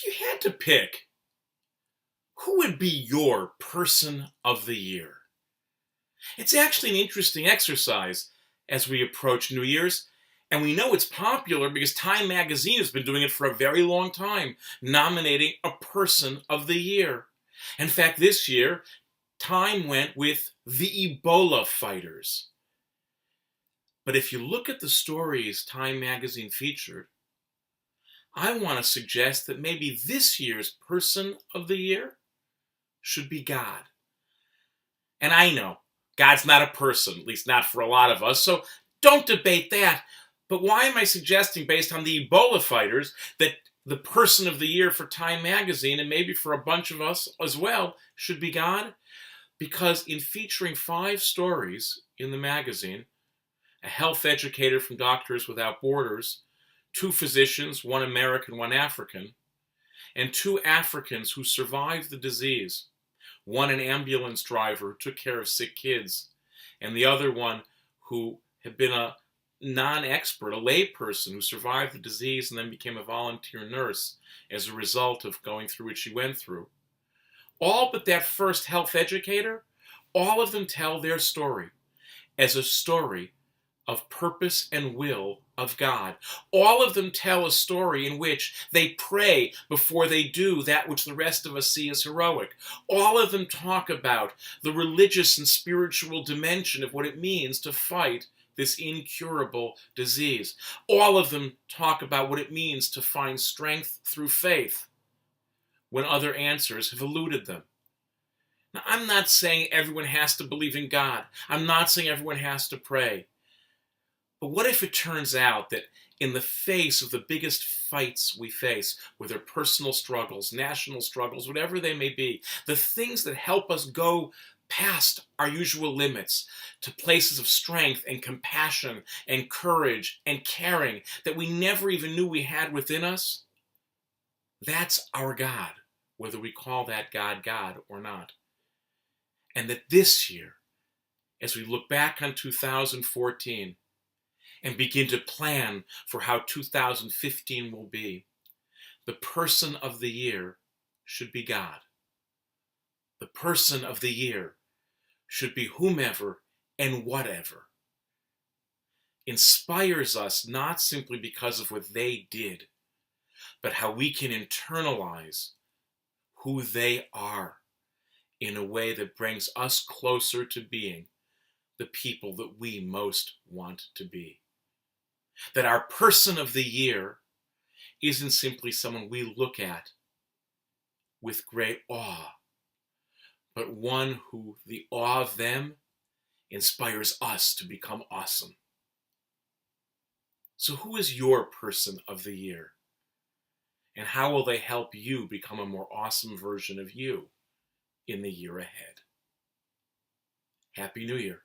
If you had to pick, who would be your person of the year? It's actually an interesting exercise as we approach New Year's. And we know it's popular because Time magazine has been doing it for a very long time, nominating a person of the year. In fact, this year, Time went with the Ebola fighters. But if you look at the stories Time magazine featured, I want to suggest that maybe this year's person of the year should be God. And I know God's not a person, at least not for a lot of us, so don't debate that. But why am I suggesting, based on the Ebola fighters, that the person of the year for Time magazine, and maybe for a bunch of us as well, should be God? Because in featuring 5 stories in the magazine, a health educator from Doctors Without Borders, 2 physicians, one American, one African, and 2 Africans who survived the disease. One an ambulance driver who took care of sick kids, and the other one who had been a non-expert, a layperson who survived the disease and then became a volunteer nurse as a result of going through what she went through. All but that first health educator, all of them tell their story as a story of purpose and will of God. All of them tell a story in which they pray before they do that which the rest of us see as heroic. All of them talk about the religious and spiritual dimension of what it means to fight this incurable disease. All of them talk about what it means to find strength through faith when other answers have eluded them. Now, I'm not saying everyone has to believe in God. I'm not saying everyone has to pray. But what if it turns out that in the face of the biggest fights we face, whether personal struggles, national struggles, whatever they may be, the things that help us go past our usual limits to places of strength and compassion and courage and caring that we never even knew we had within us, that's our God, whether we call that God God or not. And that this year, as we look back on 2014, and begin to plan for how 2015 will be, the person of the year should be God. The person of the year should be whomever and whatever inspires us not simply because of what they did, but how we can internalize who they are in a way that brings us closer to being the people that we most want to be. That our person of the year isn't simply someone we look at with great awe, but one who the awe of them inspires us to become awesome. So who is your person of the year? And how will they help you become a more awesome version of you in the year ahead? Happy New Year.